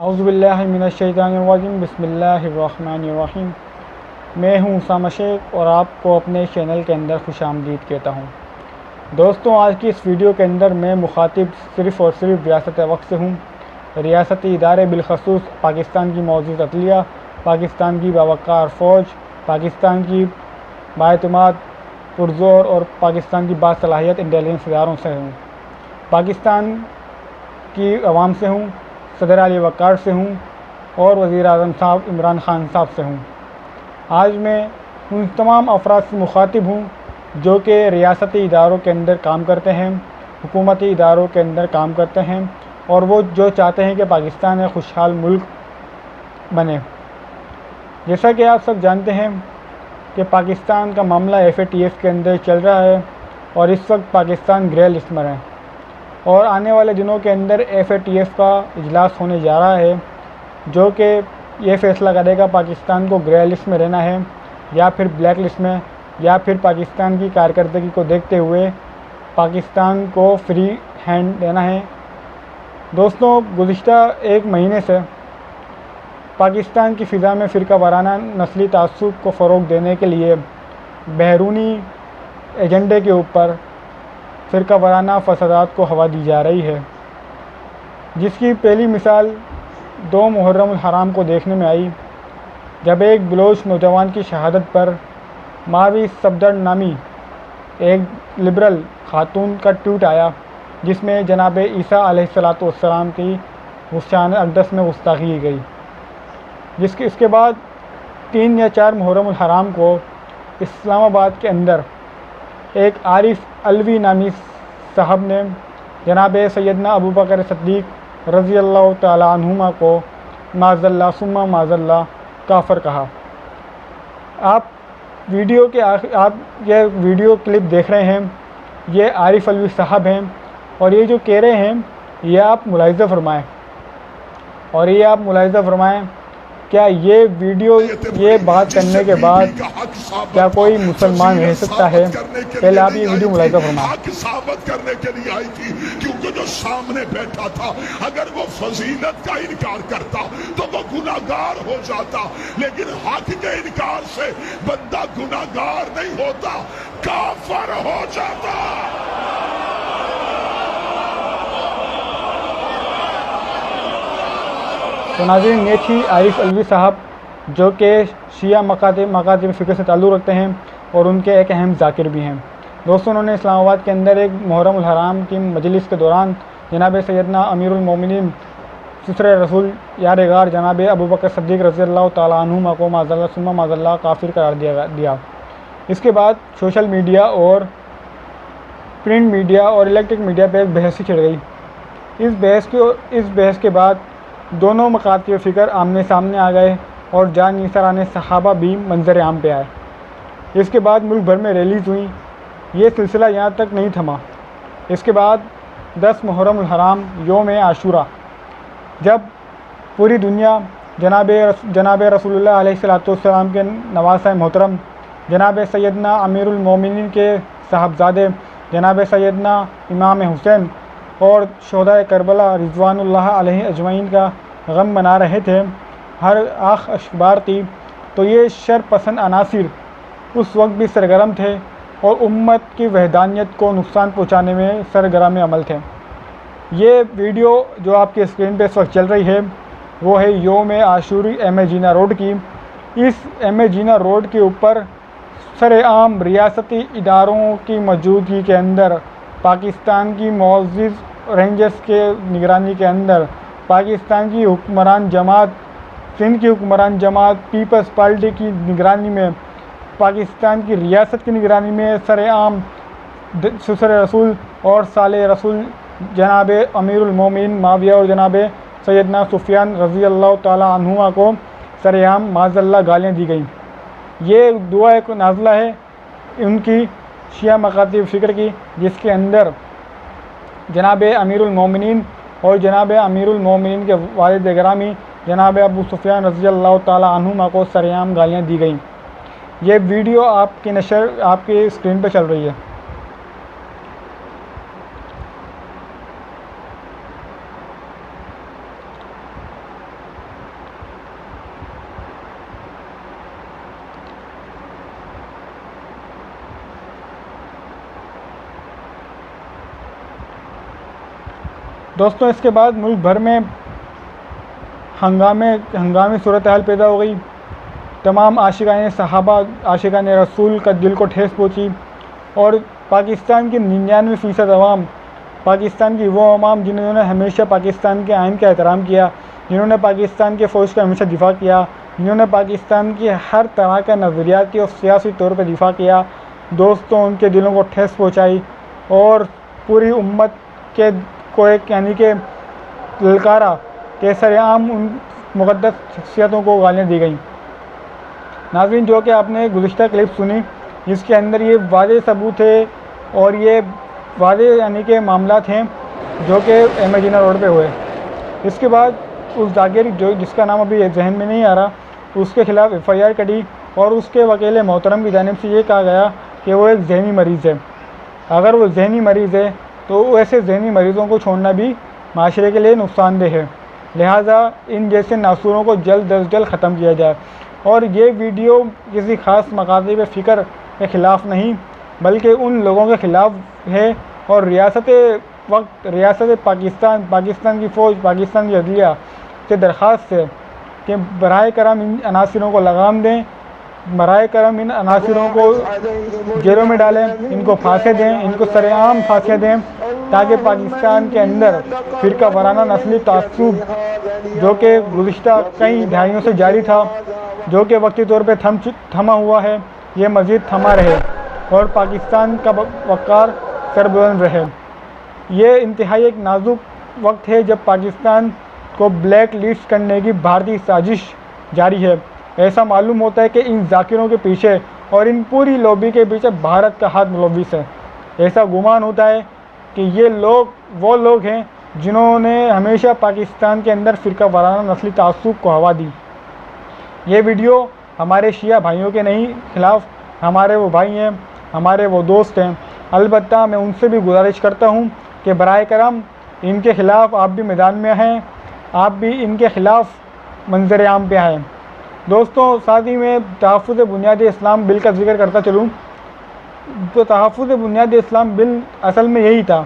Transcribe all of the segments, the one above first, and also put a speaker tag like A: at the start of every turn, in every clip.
A: اعوذ باللہ من الشیطان الرجیم، بسم اللہ الرحمن الرحیم۔ میں ہوں اسامہ شیخ اور آپ کو اپنے چینل کے اندر خوش آمدید کہتا ہوں۔ دوستوں، آج کی اس ویڈیو کے اندر میں مخاطب صرف اور صرف ریاست وقت سے ہوں۔ ریاستی ادارے بالخصوص پاکستان کی معزز عدلیہ، پاکستان کی باوقار فوج، پاکستان کی بااعتماد پرزور اور پاکستان کی باصلاحیت انٹیلیجنس اداروں سے ہوں، پاکستان کی عوام سے ہوں، صدر علی وقار سے ہوں اور وزیر اعظم صاحب عمران خان صاحب سے ہوں۔ آج میں ان تمام افراد سے مخاطب ہوں جو کہ ریاستی اداروں کے اندر کام کرتے ہیں، حکومتی اداروں کے اندر کام کرتے ہیں اور وہ جو چاہتے ہیں کہ پاکستان ایک خوشحال ملک بنے۔ جیسا کہ آپ سب جانتے ہیں کہ پاکستان کا معاملہ FATF کے اندر چل رہا ہے اور اس وقت پاکستان گرے لسٹ میں ہے، اور آنے والے دنوں کے اندر FATF کا اجلاس ہونے جا رہا ہے جو کہ یہ فیصلہ کرے گا پاکستان کو گرے لسٹ میں رہنا ہے یا پھر بلیک لسٹ میں، یا پھر پاکستان کی کارکردگی کو دیکھتے ہوئے پاکستان کو فری ہینڈ دینا ہے۔ دوستوں، گزشتہ ایک مہینے سے پاکستان کی فضا میں فرقہ وارانہ نسلی تعصب کو فروغ دینے کے لیے بیرونی ایجنڈے کے اوپر فرقہ وارانہ فسادات کو ہوا دی جا رہی ہے، جس کی پہلی مثال 2 محرم الحرام کو دیکھنے میں آئی، جب ایک بلوچ نوجوان کی شہادت پر ماوی صفدر نامی ایک لبرل خاتون کا ٹویٹ آیا جس میں جناب عیسیٰ علیہ السلام کی شان اقدس میں گستاخی کی گئی۔ اس کے بعد 3 یا 4 محرم الحرام کو اسلام آباد کے اندر ایک عارف علوی نامی صاحب نے جناب سیدنا ابوبکر صدیق رضی اللہ تعالی عنہما کو معاذ اللہ ثم معاذ اللہ کافر کہا۔ آپ یہ ویڈیو کلپ دیکھ رہے ہیں، یہ عارف علوی صاحب ہیں اور یہ جو کہہ رہے ہیں یہ آپ ملاحظہ فرمائیں، کیا یہ ویڈیو یہ بات کرنے کے بعد کیا کوئی مسلمان رہ سکتا ہے؟ پہلے آپ یہ ویڈیو ملاحظہ فرمائیں۔
B: حق ثابت کرنے کے لیے آئی تھی، کیونکہ جو سامنے بیٹھا تھا اگر وہ فضیلت کا انکار کرتا تو وہ گناہگار ہو جاتا، لیکن حق کے انکار سے بندہ گناہگار نہیں ہوتا، کافر ہو جاتا۔
A: تو ناظرین، یہ تھی عارف علوی صاحب جو کہ شیعہ مکاتب فکر سے تعلق رکھتے ہیں اور ان کے ایک اہم ذاکر بھی ہیں۔ دوستوں، انہوں نے اسلام آباد کے اندر ایک محرم الحرام کی مجلس کے دوران جناب سیدنا امیر المومنین سسر رسول یار غار جناب ابوبکر صدیق رضی اللہ تعالیٰ عنہما کو معاذ اللہ ثم معاذ اللہ کافر قرار دیا۔ اس کے بعد سوشل میڈیا اور پرنٹ میڈیا اور الیکٹرک میڈیا پہ ایک بحث چھڑ گئی۔ اس بحث کے بعد دونوں مکاتب فکر آمنے سامنے آ گئے اور جان نیثران صحابہ بھی منظر عام پہ آئے۔ اس کے بعد ملک بھر میں ریلیز ہوئیں۔ یہ سلسلہ یہاں تک نہیں تھما۔ اس کے بعد 10 محرم الحرام یوم عاشورہ، جب پوری دنیا جناب رسول اللہ علیہ السلام کے نواسہ محترم جناب سیدنا امیر المومنین کے صاحبزادے جناب سیدنا امام حسین اور شہدائے کربلا رضوان اللہ علیہ اجمعین کا غم منا رہے تھے، ہر آنکھ اشکبار تھی، تو یہ شر پسند عناصر اس وقت بھی سرگرم تھے اور امت کی وحدانیت کو نقصان پہنچانے میں سرگرم عمل تھے۔ یہ ویڈیو جو آپ کی اسکرین پہ اس وقت چل رہی ہے وہ ہے یوم عاشوری احمد جینا روڈ کی۔ اس احمد جینا روڈ کے اوپر سر عام ریاستی اداروں کی موجودگی کے اندر پاکستان کی معزز رینجرز کے نگرانی کے اندر پاکستان کی حکمران جماعت، سندھ کی حکمران جماعت پیپلز پارٹی کی نگرانی میں، پاکستان کی ریاست کی نگرانی میں سر عام سسر رسول اور سالے رسول جناب امیر المومنین معاویہ اور جناب سیدنا سفیان رضی اللہ تعالیٰ عنہما کو سر عام معاذ اللہ گالیاں دی گئیں۔ یہ دعا ایک نازلہ ہے ان کی شیعہ مکاتب فکر کی، جس کے اندر جناب امیر المومنین اور جناب امیر المومنین کے والد گرامی جناب ابو سفیان رضی اللہ تعالیٰ عنہما کو سر عام گالیاں دی گئیں۔ یہ ویڈیو آپ کی نشر آپ کی اسکرین پہ چل رہی ہے۔ دوستوں اس کے بعد ملک بھر میں ہنگامی صورتحال پیدا ہو گئی. تمام عاشقان صحابہ، عاشقان رسول کا دل کو ٹھیس پہنچی، اور پاکستان کی 99% عوام، پاکستان کی وہ عوام جنہوں نے ہمیشہ پاکستان کے آئین کا احترام کیا، جنہوں نے پاکستان کے فوج کا ہمیشہ دفاع کیا، جنہوں نے پاکستان کی ہر طرح کا نظریاتی اور سیاسی طور پہ دفاع کیا، دوستوں ان کے دلوں کو ٹھیس پہنچائی اور پوری امت کے کو ایک یعنی کہ للکارا کہ سر عام ان مقدس شخصیتوں کو گالیاں دی گئیں. ناظرین، جو کہ آپ نے گزشتہ کلپ سنی، جس کے اندر یہ واضح ثبوت ہے اور یہ واضح یعنی کہ معاملات ہیں جو کہ احمد جناح روڈ پہ ہوئے. اس کے بعد اس جاگیر جس کا نام ابھی ذہن میں نہیں آ رہا، اس کے خلاف FIR کٹی اور اس کے وکیل محترم کی جانب سے یہ کہا گیا کہ وہ ایک ذہنی مریض ہے. اگر وہ ذہنی مریض ہے تو ایسے ذہنی مریضوں کو چھوڑنا بھی معاشرے کے لیے نقصان دہ ہے، لہٰذا ان جیسے ناسوروں کو جلد از جلد ختم کیا جائے. اور یہ ویڈیو کسی خاص مقاصد فکر کے خلاف نہیں بلکہ ان لوگوں کے خلاف ہے، اور ریاست پاکستان کی فوج، پاکستان کی عدلیہ سے درخواست ہے کہ براہ کرم ان عناصروں کو لگام دیں، براہ کرم ان عناصروں کو جیلوں میں ڈالیں، ان کو پھانسیاں دیں، ان کو سر عام پھانسیاں دیں، تاکہ پاکستان کے اندر فرقہ وارانہ نسلی تعصب جو کہ گزشتہ کئی دہائیوں سے جاری تھا، جو کہ وقتی طور پہ تھما ہوا ہے، یہ مزید تھما رہے اور پاکستان کا وقار سربلند رہے. یہ انتہائی ایک نازک وقت ہے جب پاکستان کو بلیک لسٹ کرنے کی بھارتی سازش جاری ہے. ایسا معلوم ہوتا ہے کہ ان ذاکروں کے پیچھے اور ان پوری لوبی کے پیچھے بھارت کا ہاتھ ملوث ہے. ایسا گمان ہوتا ہے کہ یہ وہ لوگ ہیں جنہوں نے ہمیشہ پاکستان کے اندر فرقہ وارانہ نسلی تعصب کو ہوا دی. یہ ویڈیو ہمارے شیعہ بھائیوں کے نہیں خلاف، ہمارے وہ بھائی ہیں، ہمارے وہ دوست ہیں. البتہ میں ان سے بھی گزارش کرتا ہوں کہ براہ کرم ان کے خلاف آپ بھی میدان میں آئیں، آپ بھی ان کے خلاف منظر عام پہ آئیں. دوستوں، ساتھ ہی میں تحفظ بنیاد اسلام بل کا ذکر کرتا چلوں تو تحفظ بنیاد اسلام بل اصل میں یہی تھا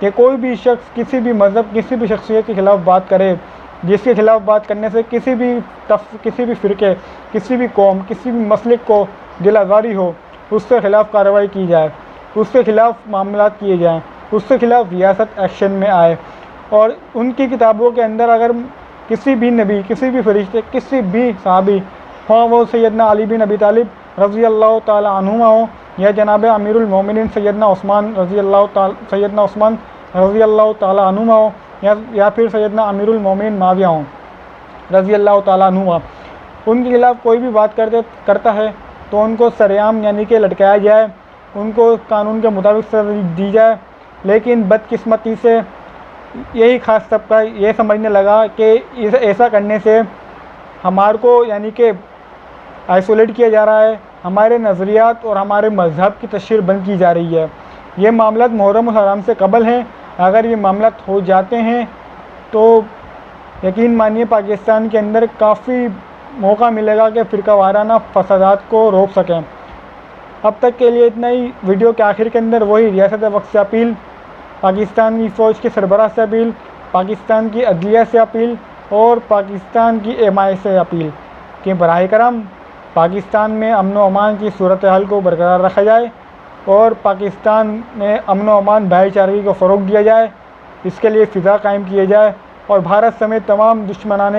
A: کہ کوئی بھی شخص کسی بھی مذہب، کسی بھی شخصیت کے خلاف بات کرے، جس کے خلاف بات کرنے سے کسی بھی فرقے، کسی بھی قوم، کسی بھی مسلک کو دل آزاری ہو، اس کے خلاف کارروائی کی جائے، اس کے خلاف معاملات کیے جائیں، اس کے خلاف ریاست ایکشن میں آئے. اور ان کی کتابوں کے اندر اگر کسی بھی نبی، کسی بھی فرشتے، کسی بھی صحابی، خواہ وہ سیدنا علی بن ابی طالب رضی اللہ تعالی عنہما ہوں یا جناب امیر المومنین سیدنا عثمان رضی اللہ تعالی عنہما ہوں یا پھر سیدنا امیر المومنین معاویہ ہوں رضی اللہ تعالی عنہما، ان کے خلاف کوئی بھی بات کرتا ہے تو ان کو سرعام یعنی کہ لٹکایا جائے، ان کو قانون کے مطابق سزا دی جائے. لیکن بدقسمتی سے یہی خاص طبقہ یہ سمجھنے لگا کہ ایسا کرنے سے ہمارے کو یعنی کہ آئسولیٹ کیا جا رہا ہے، ہمارے نظریات اور ہمارے مذہب کی تشہیر بند کی جا رہی ہے. یہ معاملات محرم الحرام سے قبل ہیں. اگر یہ معاملات ہو جاتے ہیں تو یقین مانیے پاکستان کے اندر کافی موقع ملے گا کہ فرقہ وارانہ فسادات کو روک سکیں. اب تک کے لیے اتنا ہی. ویڈیو کے آخر کے اندر وہی ریاست وقت سے اپیل، پاکستان کی فوج کے سربراہ سے اپیل، پاکستان کی عدلیہ سے اپیل اور پاکستان کی MI سے اپیل کہ براہ کرم پاکستان میں امن و امان کی صورتحال کو برقرار رکھا جائے اور پاکستان میں امن و امان بھائی چارگی کو فروغ دیا جائے. اس کے لیے فضا قائم کیے جائے اور بھارت سمیت تمام دشمنان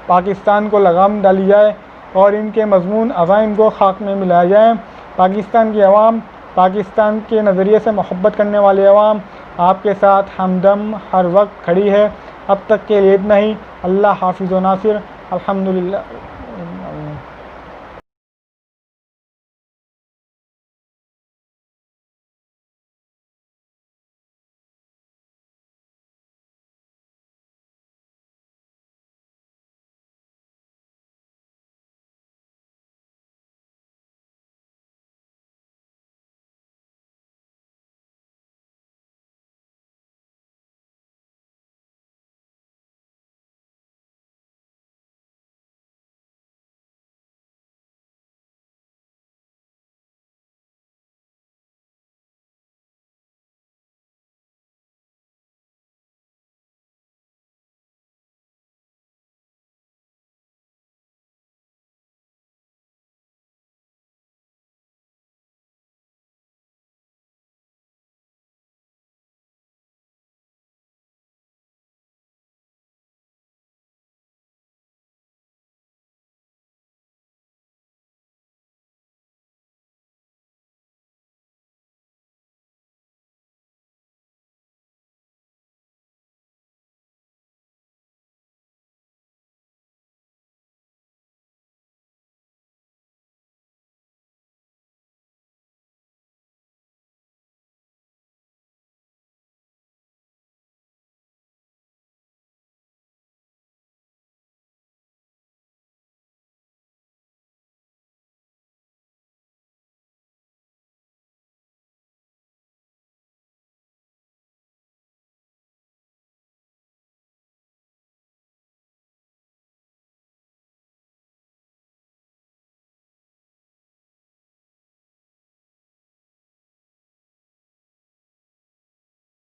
A: پاکستان کو لگام ڈالی جائے اور ان کے مضمون عزائم کو خاک میں ملایا جائے. پاکستان کی عوام، پاکستان کے نظریے سے محبت کرنے والے عوام آپ کے ساتھ ہمدم ہر وقت کھڑی ہے. اب تک کے لیے اتنا ہی. اللہ حافظ و ناصر. الحمدللہ.